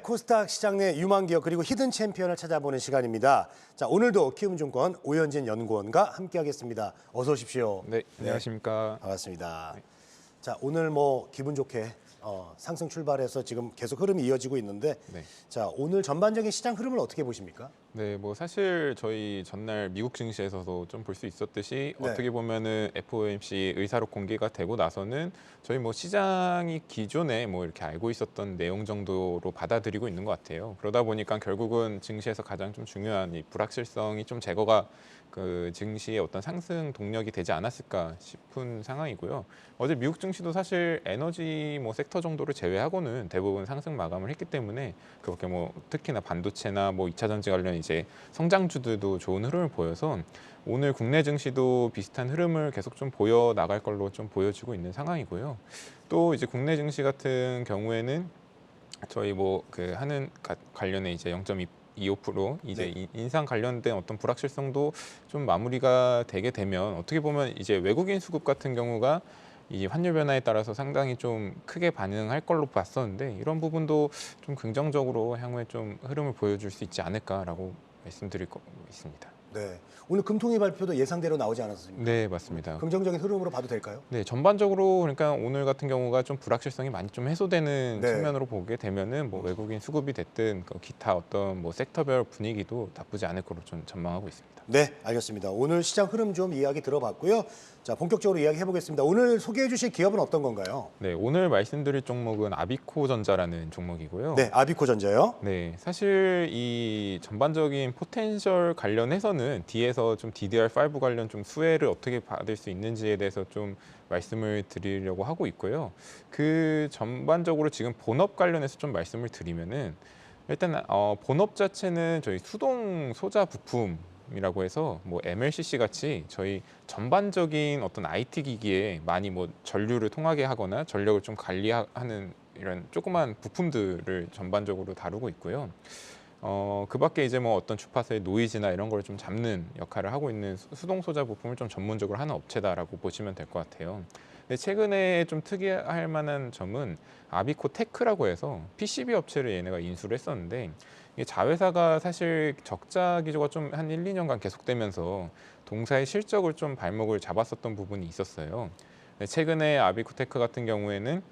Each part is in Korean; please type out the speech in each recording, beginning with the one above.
코스닥 시장 내 유망 기업 그리고 히든 챔피언을 찾아보는 시간입니다. 자, 오늘도 키움증권 오현진 연구원과 함께하겠습니다. 어서 오십시오. 네, 안녕하십니까. 반갑습니다. 네. 자, 오늘 기분 좋게 상승 출발해서 지금 계속 흐름이 이어지고 있는데, 네. 자, 오늘 전반적인 시장 흐름을 어떻게 보십니까? 네, 사실 저희 전날 미국 증시에서도 좀 볼 수 있었듯이 네. 어떻게 보면은 FOMC 의사록 공개가 되고 나서는 저희 시장이 기존에 이렇게 알고 있었던 내용 정도로 받아들이고 있는 것 같아요. 그러다 보니까 결국은 증시에서 가장 좀 중요한 이 불확실성이 좀 제거가 그 증시의 어떤 상승 동력이 되지 않았을까 싶은 상황이고요. 어제 미국 증시도 사실 에너지 섹터 정도를 제외하고는 대부분 상승 마감을 했기 때문에 그렇게 특히나 반도체나 2차 전지 관련 이제 성장주들도 좋은 흐름을 보여서 오늘 국내 증시도 비슷한 흐름을 계속 좀 보여 나갈 걸로 좀 보여지고 있는 상황이고요. 또 이제 국내 증시 같은 경우에는 저희 하는 관련해 이제 0.25% 이제 네. 인상 관련된 어떤 불확실성도 좀 마무리가 되게 되면 어떻게 보면 이제 외국인 수급 같은 경우가 이 환율 변화에 따라서 상당히 좀 크게 반응할 걸로 봤었는데 이런 부분도 좀 긍정적으로 향후에 좀 흐름을 보여줄 수 있지 않을까라고 말씀드릴 거 있습니다. 네. 오늘 금통위 발표도 예상대로 나오지 않았습니까? 네, 맞습니다. 긍정적인 흐름으로 봐도 될까요? 네, 전반적으로 그러니까 오늘 같은 경우가 좀 불확실성이 많이 좀 해소되는 네. 측면으로 보게 되면은 외국인 수급이 됐든 기타 어떤 섹터별 분위기도 나쁘지 않을 거로 좀 전망하고 있습니다. 네, 알겠습니다. 오늘 시장 흐름 좀 이야기 들어봤고요. 자, 본격적으로 이야기 해보겠습니다. 오늘 소개해 주실 기업은 어떤 건가요? 네, 오늘 말씀드릴 종목은 아비코전자라는 종목이고요. 네, 아비코전자요. 네, 사실 이 전반적인 포텐셜 관련해서는 뒤에서 좀 DDR5 관련 좀 수혜를 어떻게 받을 수 있는지에 대해서 좀 말씀을 드리려고 하고 있고요. 그 전반적으로 지금 본업 관련해서 좀 말씀을 드리면은 일단 본업 자체는 저희 수동 소자 부품이라고 해서 MLCC 같이 저희 전반적인 어떤 IT 기기에 많이 전류를 통하게 하거나 전력을 좀 관리하는 이런 조그만 부품들을 전반적으로 다루고 있고요. 그 밖에 이제 어떤 주파수의 노이즈나 이런 걸 좀 잡는 역할을 하고 있는 수동 소자 부품을 좀 전문적으로 하는 업체다라고 보시면 될 것 같아요. 근데 최근에 좀 특이할 만한 점은 아비코 테크라고 해서 PCB 업체를 얘네가 인수를 했었는데 이게 자회사가 사실 적자 기조가 좀 한 1, 2년간 계속되면서 동사의 실적을 좀 발목을 잡았었던 부분이 있었어요. 근데 최근에 아비코 테크 같은 경우에는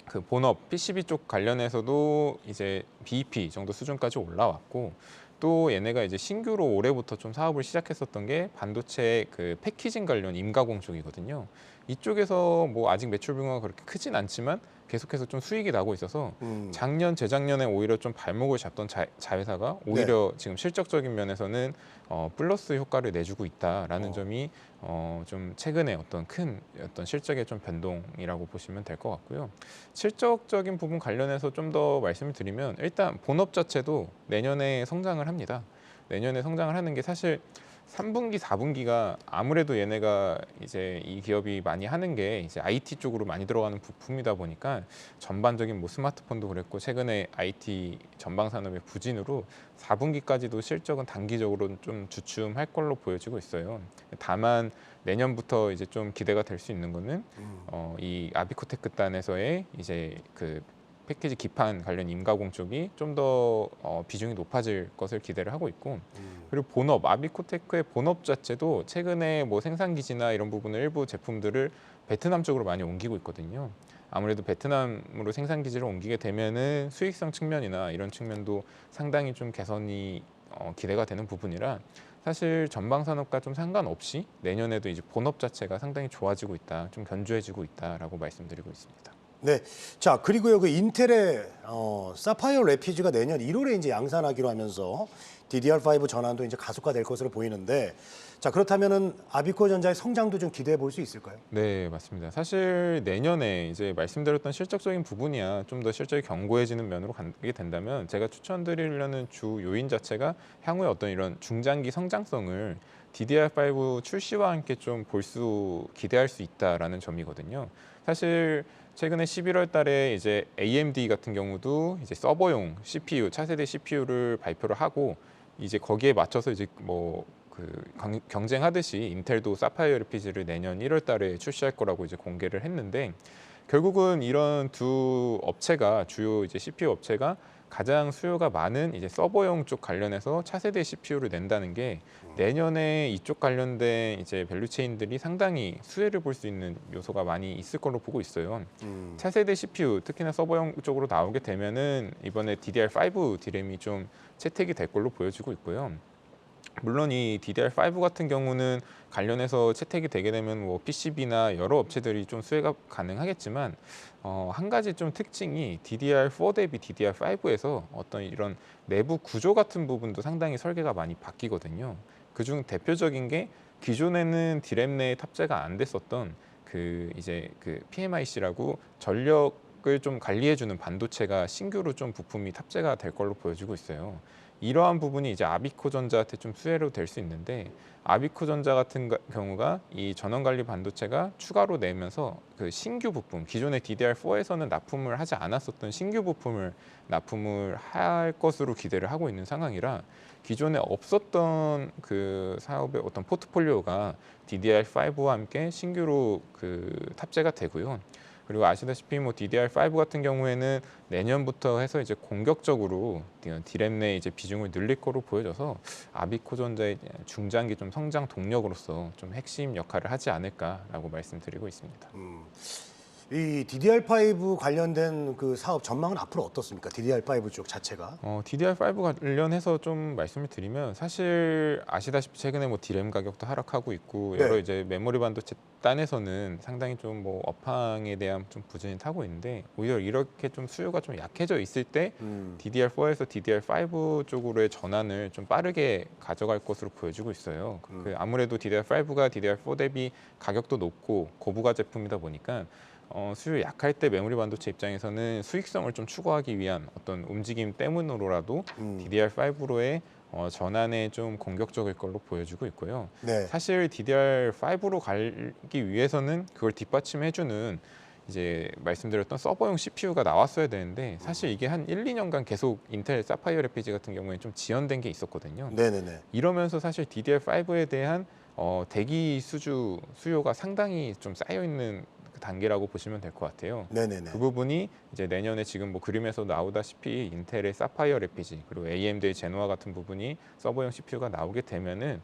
그 본업 PCB 쪽 관련해서도 이제 BEP 정도 수준까지 올라왔고 또 얘네가 이제 신규로 올해부터 좀 사업을 시작했었던 게 반도체 그 패키징 관련 임가공 쪽이거든요. 이쪽에서 아직 매출 규모가 그렇게 크진 않지만 계속해서 좀 수익이 나고 있어서 작년, 재작년에 오히려 좀 발목을 잡던 자회사가 오히려 지금 실적적인 면에서는 플러스 효과를 내주고 있다라는 점이 좀 최근에 어떤 큰 어떤 실적의 좀 변동이라고 보시면 될 것 같고요. 실적적인 부분 관련해서 좀 더 말씀을 드리면 일단 본업 자체도 내년에 성장을 합니다. 내년에 성장을 하는 게 사실 3분기, 4분기가 아무래도 얘네가 이제 이 기업이 많이 하는 게 이제 IT 쪽으로 많이 들어가는 부품이다 보니까 전반적인 스마트폰도 그랬고 최근에 IT 전방 산업의 부진으로 4분기까지도 실적은 단기적으로 좀 주춤할 걸로 보여지고 있어요. 다만 내년부터 이제 좀 기대가 될 수 있는 거는 이 아비코테크 단에서의 이제 그 패키지 기판 관련 임가공 쪽이 좀 더 비중이 높아질 것을 기대를 하고 있고 그리고 본업 아비코테크의 본업 자체도 최근에 생산 기지나 이런 부분을 일부 제품들을 베트남 쪽으로 많이 옮기고 있거든요. 아무래도 베트남으로 생산 기지를 옮기게 되면은 수익성 측면이나 이런 측면도 상당히 좀 개선이 기대가 되는 부분이라 사실 전방 산업과 좀 상관없이 내년에도 이제 본업 자체가 상당히 좋아지고 있다, 좀 견조해지고 있다라고 말씀드리고 있습니다. 네. 자, 그리고요, 그 인텔의 사파이어 래피즈가 내년 1월에 이제 양산하기로 하면서 DDR5 전환도 이제 가속화될 것으로 보이는데, 자, 그렇다면은 아비코전자의 성장도 좀 기대해 볼 수 있을까요? 네, 맞습니다. 사실 내년에 이제 말씀드렸던 실적적인 부분이야 좀 더 실적이 견고해지는 면으로 가게 된다면 제가 추천드리려는 주 요인 자체가 향후에 어떤 이런 중장기 성장성을 DDR5 출시와 함께 좀 기대할 수 있다라는 점이거든요. 사실 최근에 11월 달에 이제 AMD 같은 경우도 이제 서버용 CPU, 차세대 CPU를 발표를 하고 이제 거기에 맞춰서 이제 경쟁하듯이 인텔도 사파이어 래피즈를 내년 1월 달에 출시할 거라고 이제 공개를 했는데 결국은 이런 두 업체가 주요 이제 CPU 업체가 가장 수요가 많은 이제 서버용 쪽 관련해서 차세대 CPU를 낸다는 게 내년에 이쪽 관련된 이제 밸류체인들이 상당히 수혜를 볼 수 있는 요소가 많이 있을 걸로 보고 있어요. 차세대 CPU 특히나 서버용 쪽으로 나오게 되면은 이번에 DDR5 디램이 좀 채택이 될 걸로 보여지고 있고요. 물론 이 DDR5 같은 경우는 관련해서 채택이 되게 되면 뭐 PCB나 여러 업체들이 좀 수혜가 가능하겠지만 한 가지 좀 특징이 DDR4 대비 DDR5에서 어떤 이런 내부 구조 같은 부분도 상당히 설계가 많이 바뀌거든요. 그중 대표적인 게 기존에는 디램 내에 탑재가 안 됐었던 그 이제 그 PMIC라고 전력을 좀 관리해주는 반도체가 신규로 좀 부품이 탑재가 될 걸로 보여지고 있어요. 이러한 부분이 이제 아비코 전자한테 좀 수혜로 될 수 있는데 아비코 전자 같은 경우가 이 전원 관리 반도체가 추가로 내면서 그 신규 부품 기존의 DDR4에서는 납품을 하지 않았었던 신규 부품을 납품을 할 것으로 기대를 하고 있는 상황이라 기존에 없었던 그 사업의 어떤 포트폴리오가 DDR5와 함께 신규로 그 탑재가 되고요. 그리고 아시다시피 뭐 DDR5 같은 경우에는 내년부터 해서 이제 공격적으로 디램 내 이제 비중을 늘릴 거로 보여져서 아비코 전자의 중장기 좀 성장 동력으로서 좀 핵심 역할을 하지 않을까라고 말씀드리고 있습니다. 이 DDR5 관련된 그 사업 전망은 앞으로 어떻습니까? DDR5 쪽 자체가. DDR5 관련해서 좀 말씀을 드리면 사실 아시다시피 최근에 뭐 디램 가격도 하락하고 있고 네. 여러 이제 메모리 반도체 단에서는 상당히 좀 뭐 업황에 대한 좀 부진이 타고 있는데 오히려 이렇게 좀 수요가 좀 약해져 있을 때 DDR4에서 DDR5 쪽으로의 전환을 좀 빠르게 가져갈 것으로 보여지고 있어요. 그 아무래도 DDR5가 DDR4 대비 가격도 높고 고부가 제품이다 보니까 수요 약할 때 메모리 반도체 입장에서는 수익성을 좀 추구하기 위한 어떤 움직임 때문으로라도 DDR5로의 전환에 좀 공격적일 걸로 보여지고 있고요. 네. 사실 DDR5로 가기 위해서는 그걸 뒷받침해주는 이제 말씀드렸던 서버용 CPU가 나왔어야 되는데 사실 이게 한 1, 2년간 계속 인텔 사파이어 레피지 같은 경우에 좀 지연된 게 있었거든요. 네네네. 이러면서 사실 DDR5에 대한 대기 수요가 상당히 좀 쌓여 있는 그 단계라고 보시면 될 것 같아요. 네네네. 그 부분이 이제 내년에 지금 뭐 그림에서 나오다시피 인텔의 사파이어 레피지 그리고 AMD의 제노아 같은 부분이 서버용 CPU가 나오게 되면은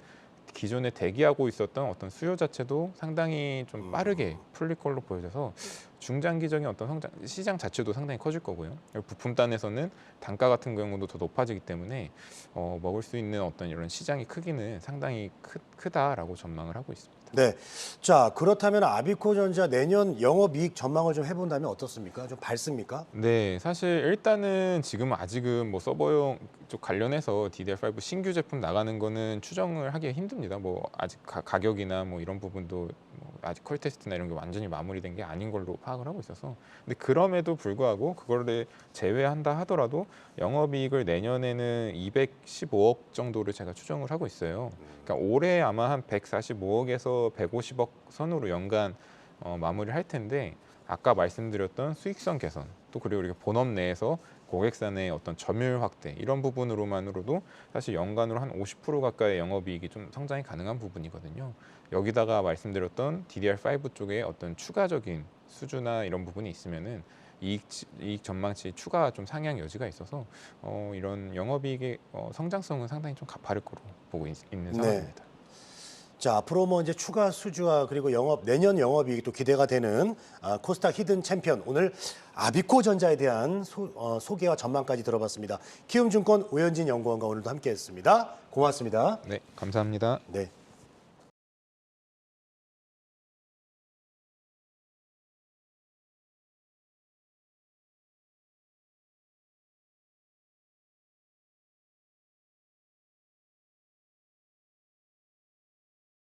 기존에 대기하고 있었던 어떤 수요 자체도 상당히 좀 빠르게 풀릴 걸로 보여져서 중장기적인 어떤 성장 시장 자체도 상당히 커질 거고요. 그리고 부품단에서는 단가 같은 경우도 더 높아지기 때문에 먹을 수 있는 어떤 이런 시장의 크기는 상당히 크다라고 전망을 하고 있습니다. 네. 자, 그렇다면 아비코 전자 내년 영업이익 전망을 좀 해본다면 어떻습니까? 좀 밝습니까? 네, 사실 일단은 지금 아직은 뭐 서버용 쪽 관련해서 DDR5 신규 제품 나가는 거는 추정을 하기 힘듭니다. 뭐 아직 가격이나 뭐 이런 부분도 뭐 아직 퀄 테스트나 이런 게 완전히 마무리된 게 아닌 걸로 파악을 하고 있어서 근데 그럼에도 불구하고 그거를 제외한다 하더라도 영업이익을 내년에는 215억 정도를 제가 추정을 하고 있어요. 그러니까 올해 아마 한 145억에서 150억 선으로 연간 마무리를 할 텐데 아까 말씀드렸던 수익성 개선 또 그리고 이렇게 본업 내에서 고객사의 어떤 점유율 확대 이런 부분으로만으로도 사실 연간으로 한 50% 가까이 영업이익이 좀 성장이 가능한 부분이거든요. 여기다가 말씀드렸던 DDR5 쪽에 어떤 추가적인 수주나 이런 부분이 있으면은 이익 전망치 추가 좀 상향 여지가 있어서 이런 영업이익의 성장성은 상당히 좀 가파를 거로 보고 있는 상황입니다. 자, 앞으로 뭐 이제 추가 수주와 그리고 내년 영업이익이 또 기대가 되는 코스닥 히든 챔피언 오늘 아비코 전자에 대한 소개와 전망까지 들어봤습니다. 키움증권 오현진 연구원과 오늘도 함께했습니다. 고맙습니다. 네, 감사합니다. 네.